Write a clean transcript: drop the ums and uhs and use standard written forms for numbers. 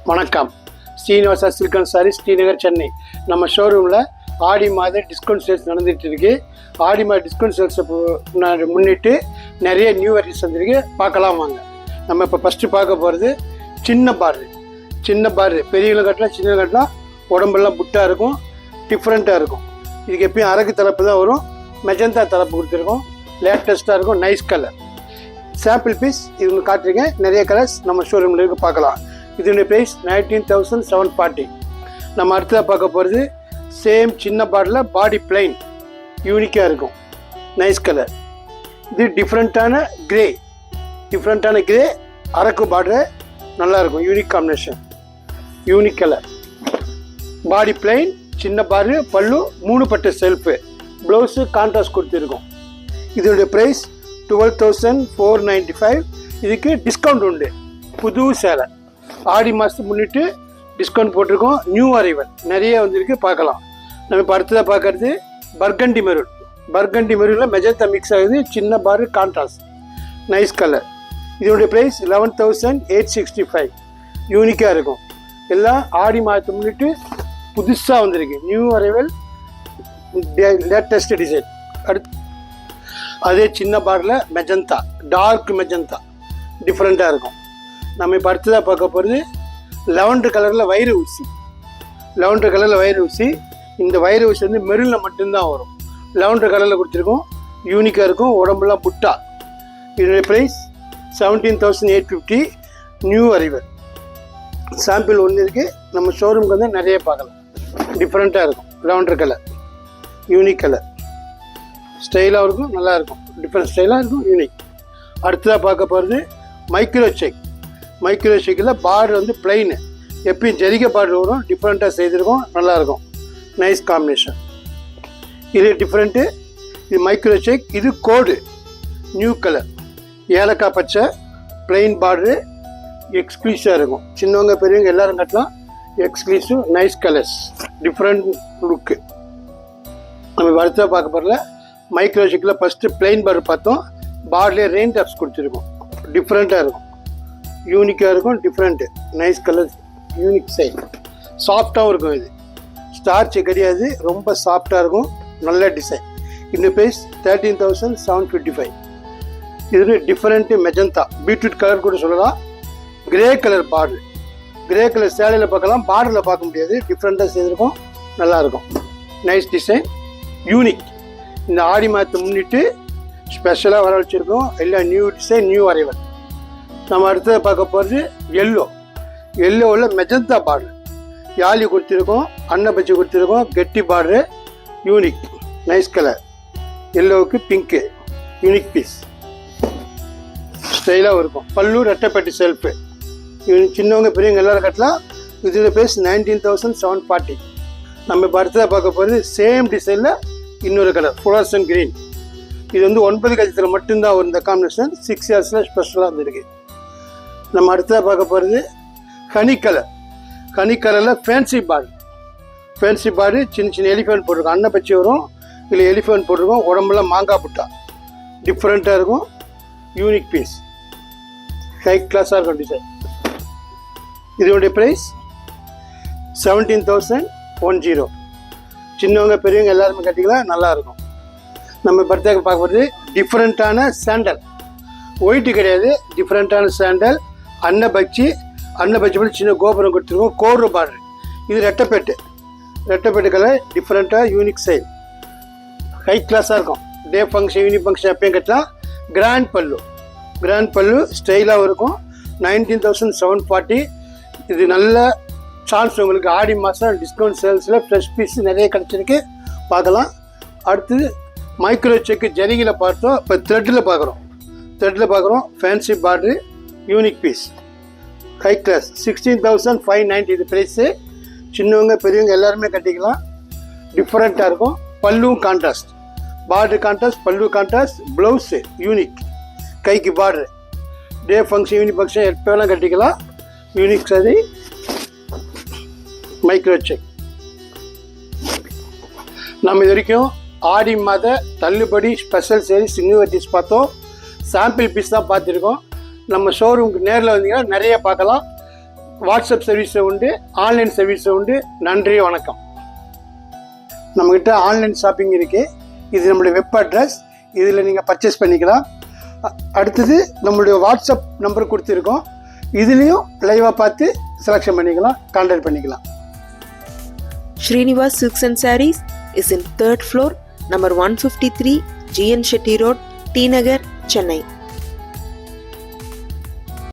வணக்கம். Srinivasa silk and sarees, Srinagar, Chennai. நம்ம ஷோரூமில் ஆடி மாத டிஸ்கவுண்ட் சேல்ஸ் நடந்துகிட்டு இருக்கு. ஆடி மாத டிஸ்கவுண்ட் சேல்ஸை முன்னிட்டு நிறைய நியூ வெரைட்டிஸ் வந்துருக்கு. பார்க்கலாம் வாங்க. நம்ம இப்போ ஃபஸ்ட்டு பார்க்க போகிறது சின்ன பார்டர். பெரியவங்களை கட்டலாம், சின்ன கட்டலாம், உடம்பெல்லாம் புட்டாக இருக்கும், டிஃப்ரெண்ட்டாக இருக்கும். இதுக்கு எப்பயும் அரக்கு தலைப்பு தான் வரும். மெஜந்தா தலைப்பு கொடுத்துருக்கோம். லேட்டஸ்ட்டாக இருக்கும், நைஸ் கலர். சாம்பிள் பீஸ் இவங்க காட்டுறீங்க. நிறைய கலர்ஸ் நம்ம ஷோரூமில் இருக்கு, பார்க்கலாம். இதனுடைய ப்ரைஸ் 19,740. நம்ம அடுத்ததாக பார்க்க போகிறது சேம் சின்ன பார்டரில் பாடி பிளைன், யூனிக்காக இருக்கும், நைஸ் கலர். இது டிஃப்ரெண்ட்டான கிரே, அரக்கு பார்டர், நல்லாயிருக்கும், யூனிக் காம்பினேஷன், யூனிக் கலர். பாடி பிளைன், சின்ன பார்டர், பல்லு 3 பட்டு செல்ஃபு, ப்ளவுஸு கான்ட்ராஸ்ட் கொடுத்துருக்கோம். இதனுடைய ப்ரைஸ் 12,495. இதுக்கு டிஸ்கவுண்ட் உண்டு. புது சேலை ஆடி மாதத்துக்கு முன்னிட்டு டிஸ்கவுண்ட் போட்டிருக்கோம். நியூ அரைவல் நிறைய வந்திருக்கு, பார்க்கலாம். நம்ம இப்போ அடுத்ததாக பார்க்கறது பர்கண்டி மெரூனில் மெஜந்தா மிக்ஸ் ஆகுது, சின்ன பாரு, கான்ட்ராஸ்ட், நைஸ் கலர். இதனுடைய ப்ரைஸ் 11,865. யூனிக்காக இருக்கும். எல்லாம் ஆடி மாதத்தை முன்னிட்டு புதுசாக வந்திருக்கு, நியூ அரைவல், லேட்டஸ்ட் டிசைன். அதே சின்ன பார்டரில் மெஜந்தா, டார்க் மெஜந்தா, டிஃப்ரெண்ட்டாக இருக்கும். நம்ம இப்போ அடுத்ததாக பார்க்க போகிறது லெவண்டர் கலரில் வயிறு ஊசி. இந்த வயிறு ஊசி வந்து மெரூனில் மட்டும்தான் வரும். லெவண்டர் கலரில் கொடுத்துருக்கோம், யூனிக்காக இருக்கும், உடம்புலாம் புட்டா. இதனுடைய ப்ரைஸ் 17,850. New arrival. சாம்பிள் ஒன்று இருக்குது. நம்ம ஷோரூமுக்கு வந்து நிறைய பார்க்கலாம். டிஃப்ரெண்ட்டாக இருக்கும். லெவண்டர் கலர், யூனிக் கலர், ஸ்டைலாக இருக்கும், நல்லாயிருக்கும், டிஃப்ரெண்ட் ஸ்டைலாக இருக்கும், யூனிக். அடுத்ததாக பார்க்க போகிறது மைக்ரோ ஷேக்கில் பார்டர் வந்து பிளைனு, எப்பயும் ஜரிகை பார்டர் வரும், டிஃப்ரெண்ட்டாக செய்திருக்கும், நல்லாயிருக்கும், நைஸ் காம்பினேஷன். இது டிஃப்ரெண்ட்டு. இது மைக்ரோ ஷேக். இது கோடு, நியூ கலர், ஏலக்காய் பச்சை, பிளைன் பார்டரு, எக்ஸ்க்ளூசிவாக இருக்கும். சின்னவங்க பெரியவங்க எல்லோரும் கட்டலாம், எக்ஸ்க்ளூசிவ், நைஸ் கலர்ஸ், டிஃப்ரெண்ட் லுக்கு. நம்ம அடுத்ததாக பார்க்க போகிறல மைக்ரோ ஷேக்கில் ஃபஸ்ட்டு பிளைன் பார்டர் பார்த்தோம். பார்டர்லேயே ரெயின் டாப்ஸ் கொடுத்துருக்கோம், டிஃப்ரெண்ட்டாக இருக்கும், யூனிக்காக இருக்கும், different, nice colour, unique size. சாஃப்டாகவும் இருக்கும். இது ஸ்டார்ச் கிடையாது, ரொம்ப சாஃப்டாக இருக்கும், நல்ல டிசைன். இந்த ப்ரைஸ் 13,755. இது டிஃப்ரெண்ட்டு மெஜந்தா, பீட்ரூட் கலர் கூட சொல்லலாம். Grey colour border, grey colour சேலையில் பார்க்கலாம், பார்டரில் பார்க்க முடியாது, டிஃப்ரெண்ட்டாக செய்திருக்கும், நல்லாயிருக்கும், நைஸ் டிசைன், யூனிக். இந்த ஆடி மாதத்தை முன்னிட்டு ஸ்பெஷலாக வர வச்சுருக்கோம். எல்லாம் நியூ டிசைன், நியூ அரைவல். நம்ம அடுத்ததை பார்க்க போகிறது எல்லோவில் மெஜந்தா பார்டர், யாழி கொடுத்துருக்கோம், அன்னப்பச்சி கொடுத்துருக்கோம், கெட்டி பார்டரு, யூனிக், நைஸ் கலர். எல்லோவுக்கு பிங்க்கு, யூனிக் பீஸ், ஸ்டைலாக இருக்கும். பல்லு ரெட்டைப்பட்டி செல்ஃபு, சின்னவங்க பெரியவங்க எல்லோரும் கட்டலாம். இதோட ப்ரைஸ் 19,740. நம்ம இப்போ அடுத்ததாக பார்க்க போகிறது சேம் டிசைனில் இன்னொரு கலர், ஃப்ளோரசன்ட் கிரீன். இது வந்து 9 கஜத்தில் மட்டும்தான் வரும் இந்த காம்பினேஷன். 6 இயர்ஸில் ஸ்பெஷலாக இருந்திருக்கு. நம்ம அடுத்ததாக பார்க்க போகிறது ஹனி கலரில் ஃபேன்சி பார்டர், சின்ன எலிஃபென்ட் போட்டிருக்கோம், அன்னப்பச்சி வரும், இல்லை எலிஃபென்ட் போட்டிருக்கோம், உடம்புலாம் மாங்காய் புட்டா, டிஃப்ரெண்ட்டாக இருக்கும், யூனிக் பீஸ், ஹை கிளாஸாக இருக்கும் டிசைன். இதோடைய ப்ரைஸ் 17,110. சின்னவங்க பெரியவங்க எல்லாருமே கட்டிக்கலாம், நல்லாயிருக்கும். நம்ம பர்த்டேக்கு பார்க்க போகிறது டிஃப்ரெண்ட்டான சாண்டல், ஒயிட்டு கிடையாது, டிஃப்ரெண்ட்டான சாண்டல், அன்னப்பச்சி போட்டு சின்ன கோபுரம் கொடுத்துருக்கோம், கோடு பார்டர். இது ரெட்டைப்பேட்டு கலர், டிஃப்ரெண்ட்டாக, யூனிக் சைல், ஹை கிளாஸாக இருக்கும். டே ஃபங்க்ஷன், யூனிக் ஃபங்க்ஷன் எப்பயும் கட்டலாம். கிராண்ட் பல்லு ஸ்டைலாகவும் இருக்கும். 19,740. இது நல்ல சான்ஸ் உங்களுக்கு. ஆடி மாதம் டிஸ்கவுண்ட் சேல்ஸில் ஃப்ரெஷ் பீஸ் நிறைய கிடச்சிருக்கு, பார்க்கலாம். அடுத்தது மைக்ரோ செக்கு ஜரிகில் பார்த்தோம். இப்போ த்ரெட்டில் பார்க்குறோம். Fancy border, unique piece, high class. 16,590 இது ப்ரைஸு. சின்னவங்க பெரியவங்க எல்லாருமே கட்டிக்கலாம், டிஃப்ரெண்ட்டாக இருக்கும். பல்லுவும் கான்ட்ராஸ்ட், பார்டர் கான்ட்ராஸ்ட், பல்லு கான்ட்ராஸ்ட், ப்ளவுஸு யூனிக், கைக்கு border. Day function, unique function எப்போலாம் கட்டிக்கலாம், யூனிக் சரி. Micro check. நம்ம இது வரைக்கும் ஆடி மாத தள்ளுபடி ஸ்பெஷல் சேல்ஸ் நியூ வெரைட்டிஸ் பார்த்தோம். சாம்பிள் பீஸ் தான் பார்த்துருக்கோம். நம்ம ஷோரூமுக்கு நேரில் வந்தீங்கன்னா நிறைய பார்க்கலாம். வாட்ஸ்அப் சர்வீஸை உண்டு, ஆன்லைன் சர்வீஸை உண்டு. நன்றி, வணக்கம். நம்மக்கிட்ட ஆன்லைன் ஷாப்பிங் இருக்குது. இது நம்மளுடைய வெப் அட்ரஸ். இதில் நீங்கள் பர்ச்சேஸ் பண்ணிக்கலாம். அடுத்தது நம்மளுடைய வாட்ஸ்அப் நம்பர் கொடுத்துருக்கோம். இதுலேயும் லைவாக பார்த்து செலெக்ஷன் பண்ணிக்கலாம், கான்டாக்ட் பண்ணிக்கலாம். Srinivas Silks and Sarees is in 3rd floor, number 153, GN Shetty Road, T Nagar, Chennai.